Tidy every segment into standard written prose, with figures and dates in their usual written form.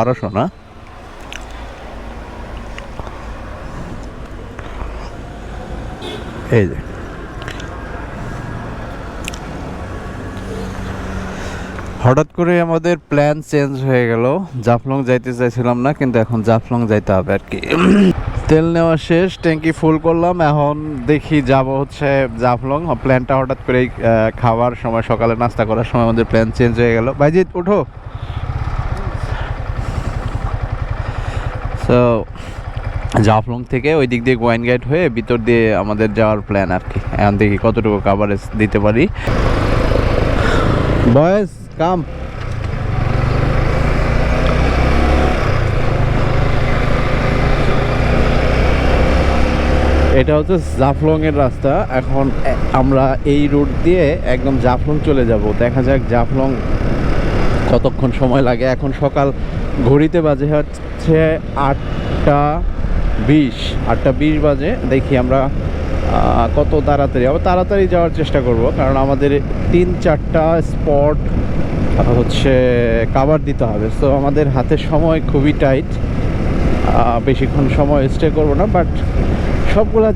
1200 না? এই যে হঠাৎ করে আমাদের প্ল্যান চেঞ্জ হয়ে গেল। জাফলং যাইতে চাইছিলাম না, কিন্তু এখন জাফলং যাইতে হবে আর কি। তেল নেওয়া শেষ, ট্যাঙ্কি ফুল করলাম, এখন দেখি যাব হচ্ছে জাফলং। প্ল্যানটা হঠাৎ করে খাওয়ার সময়, সকালে নাস্তা করার সময় আমাদের প্ল্যান চেঞ্জ হয়ে গেল। ভাইজিৎ উঠো। সো জাফলং থেকে ওই দিক দিয়ে গোয়াইন গাইড হয়ে ভিতর দিয়ে আমাদের যাওয়ার প্ল্যান আর কি। এখন দেখি কতটুকু কাভারেজ দিতে পারি। Boys come. এটা হচ্ছে জাফলং এর রাস্তা। এখন আমরা এই রুট দিয়ে একদম জাফলং চলে যাব। দেখা যাক জাফলং কতক্ষণ সময় লাগে। এখন সকাল ঘড়িতে বাজে হচ্ছে 8:20 বাজে। দেখি আমরা কত তাড়াতাড়ি, আবার তাড়াতাড়ি যাওয়ার চেষ্টা করব, কারণ আমাদের 3-4টা স্পট হচ্ছে কাভার দিতে হবে। সো আমাদের হাতে সময় খুবই টাইট, বেশিক্ষণ সময় স্টে করব না, বাট সবগুলা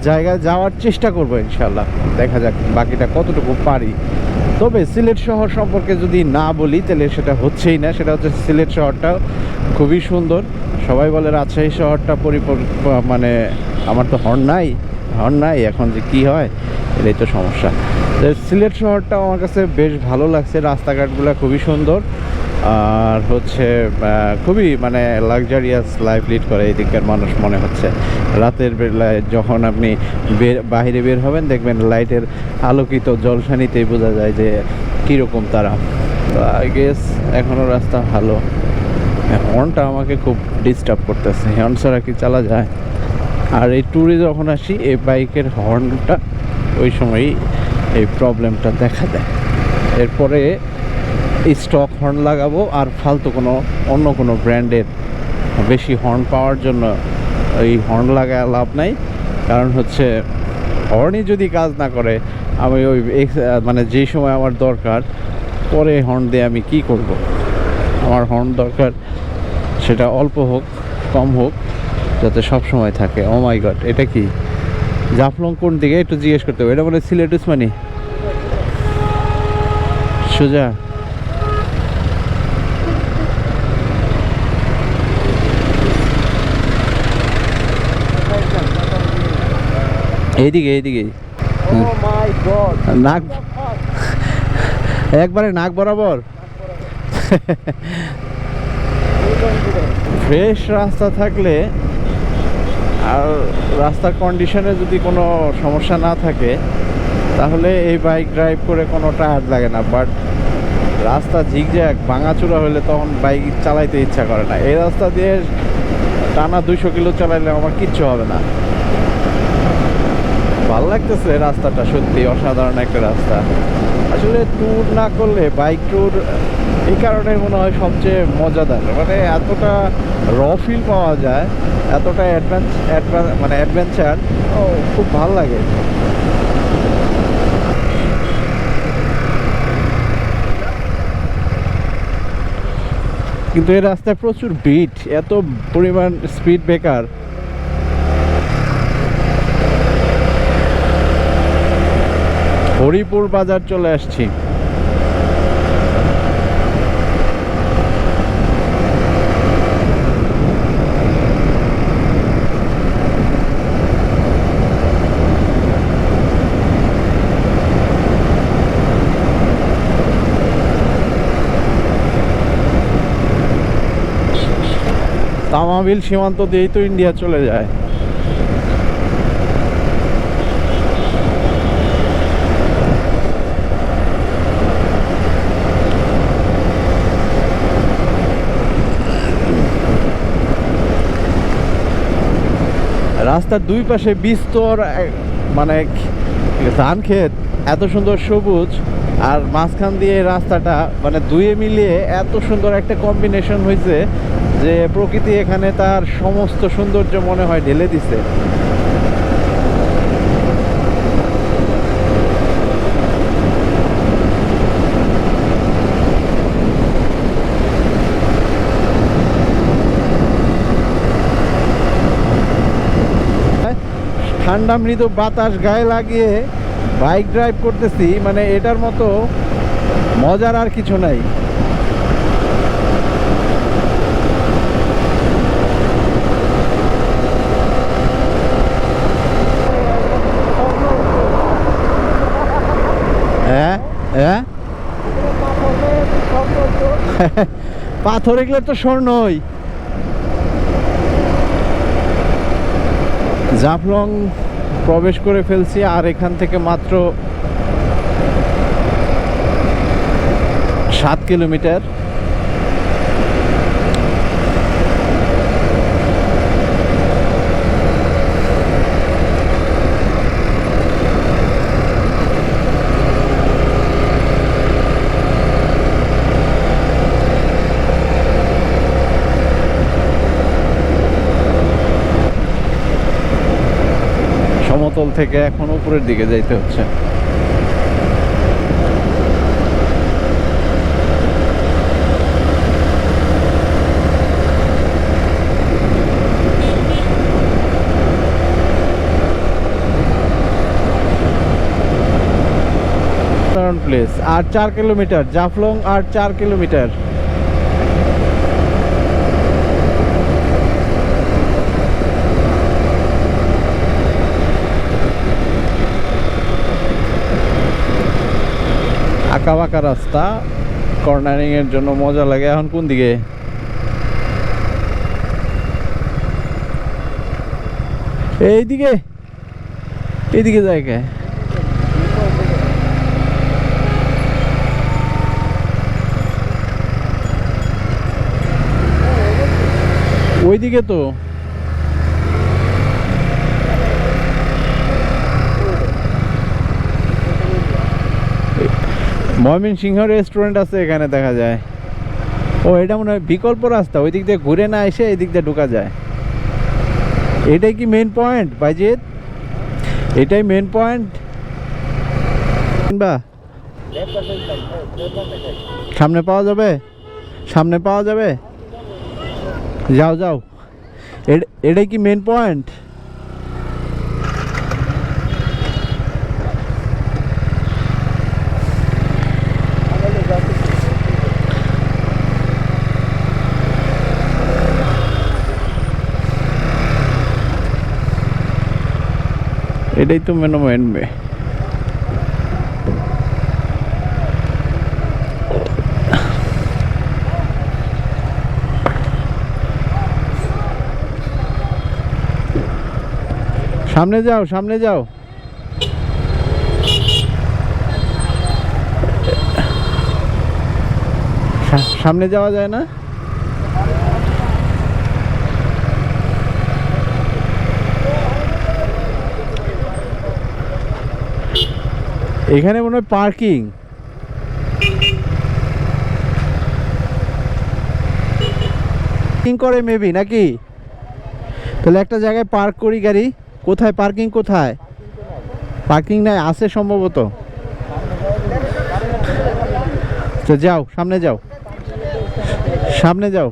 জায়গায় যাওয়ার চেষ্টা করব ইনশাল্লাহ। দেখা যাক বাকিটা কতটুকু পারি। তবে সিলেট শহর সম্পর্কে যদি না বলি তাহলে সেটা হচ্ছেই না। সেটা হচ্ছে সিলেট শহরটা খুবই সুন্দর। সবাই বলে রাজশাহী শহরটা মানে আমার তো হর্ন নাই, এখন যে কী হয় এটাই তো সমস্যা। সিলেট শহরটা আমার কাছে বেশ ভালো লাগছে। রাস্তাঘাটগুলো খুবই সুন্দর, আর হচ্ছে খুবই মানে লাক্সারিয়াস লাইফ লিড করে এই দিকের মানুষ মনে হচ্ছে। রাতের বেলায় যখন আপনি বাইরে বের হবেন, দেখবেন লাইটের আলোকিত জলসানিতেই বোঝা যায় যে কীরকম তারা। তো আই গেস এখনও রাস্তা ভালো। হর্নটা আমাকে খুব ডিস্টার্ব করতেছে, হর্ন ছাড়া কি চালা যায়? আর এই ট্যুরে যখন আসি, এই বাইকের হর্নটা ওই সময়ই এই প্রবলেমটা দেখা দেয়। এরপরে স্টক হর্ন লাগাবো, আর ফালতু অন্য কোনো ব্র্যান্ডের বেশি হর্ন পাওয়ার জন্য এই হর্ন লাগায় লাভ নাই। কারণ হচ্ছে হর্নই যদি কাজ না করে, আমি ওই মানে যেই সময় আমার দরকার, পরে হর্ন দিয়ে আমি কি করব? আমার হর্ন দরকার, সেটা অল্প হোক কম হোক, যাতে সব সময় থাকে। ও মাই গড, এটা কি জাফলং কোন দিকে একটু জিজ্ঞেস করতে হবে। এটা বলে সিলেট উসমানি সোজা। এইদিকে নাক একবারে নাক বরাবর। ফ্রেশ রাস্তা থাকলে আর রাস্তার কন্ডিশনে যদি কোনো সমস্যা না থাকে, তাহলে এই বাইক ড্রাইভ করে কোনো টায়ার্ড লাগে না। বাট রাস্তা ঝিকঝ্যাক ভাঙাচুরা হলে তখন বাইক চালাইতে ইচ্ছা করে না। এই রাস্তা দিয়ে টানা 200 কিলো চালাইলে আমার কিচ্ছু হবে না। ভালো লাগতেছে রাস্তাটা, সত্যি অসাধারণ একটা রাস্তা। আসলে ট্যুর না করলে বাইক ট্যুর এই কারণে মনে হয় সবচেয়ে মজাদার। মানে এতটা র ফিল পাওয়া যায়, এতটা অ্যাডভেঞ্চার, খুব ভালো লাগে। কিন্তু এই রাস্তায় প্রচুর বিট, এত পরিমাণ স্পিড ব্রেকার। হরিপুর বাজার চলে আসছি। তামাবিল সীমান্ত দিয়েই তো ইন্ডিয়া চলে যায়। রাস্তার দুই পাশে বিস্তর মানে ধান ক্ষেত, এত সুন্দর সবুজ, আর মাঝখান দিয়ে রাস্তাটা মানে দুয়ে মিলিয়ে এত সুন্দর একটা কম্বিনেশন হয়েছে যে প্রকৃতি এখানে তার সমস্ত সৌন্দর্য মনে হয় ঢেলে দিছে। ঠান্ডা মৃদু বাতাস গায়ে লাগিয়ে বাইক ড্রাইভ করতেছি, মানে এটার মতো মজার আর কিছু নাই। হ্যাঁ হ্যাঁ পাথর এগুলো তো স্বর্ণই। জাফলং প্রবেশ করে ফেলছি, আর এখান থেকে মাত্র 7 কিলোমিটার। সমতল থেকে এখন উপরের দিকে যাইতে হচ্ছে। প্লেস আর 4 কিলোমিটার, জাফলং আর 4 কিলোমিটার। আঁকা বাঁকা রাস্তা, কর্নারিং এর জন্য মজা লাগে। এখন কোন দিকে? এইদিকে, এইদিকে জায়গায় ওইদিকে তো ময়মনসিংহ রেস্টুরেন্ট আছে এখানে দেখা যায়। ও এটা মনে হয় বিকল্প রাস্তা, ওই দিক দিয়ে ঘুরে না এসে এই দিক দিয়ে ঢোকা যায়। এটাই কি মেন পয়েন্ট বাইজিৎ? এটাই মেন পয়েন্ট? বা সামনে পাওয়া যাবে, সামনে পাওয়া যাবে। যাও যাও, এটাই কি মেন পয়েন্ট? এটাই তো মেন মেন। সামনে যাও, সামনে যাও। সামনে যাওয়া যায় না? এখানে মনে হয় পার্কিং। করে মেবি নাকি? তাহলে একটা জায়গায় পার্ক করি গাড়ি। কোথায় পার্কিং? কোথায় পার্কিং নাই? আছে সম্ভবত। তো যাও, সামনে যাও, সামনে যাও।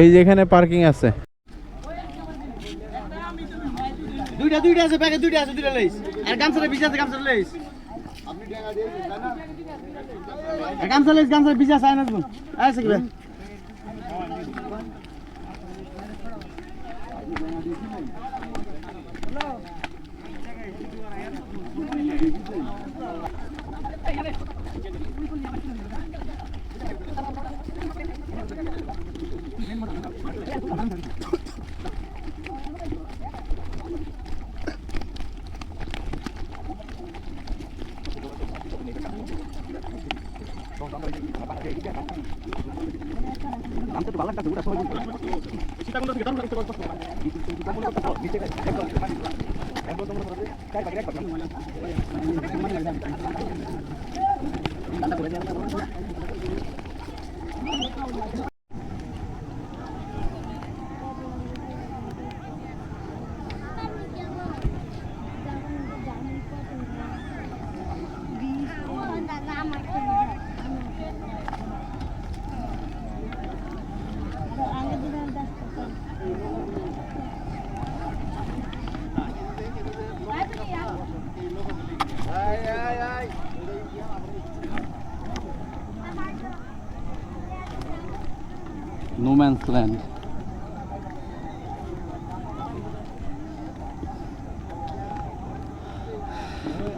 এই যেখানে পার্কিং আছে, দুইটা দুইটা আছে, প্যাকেট দুইটা আছে, দুইটা লইস। আর গামছাটা বিছ আছে, গামছাটা লইস। আপনি টাকা দিয়ে দিন না? আর গামছা লইস, গামছা বিছ আছে আইনাস বল। আছে কি ভাই? আমি তো ভালো লাগছে ওটা সবাই No man's land.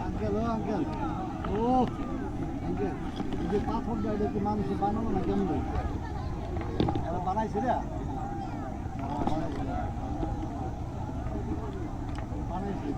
আঙ্কেল ও আঙ্কেল ও আঙ্কেল এই যে পাথর দেয় এটা কি মানুষে বানানো না কেমন এরা বানাইছে রে বানাইছে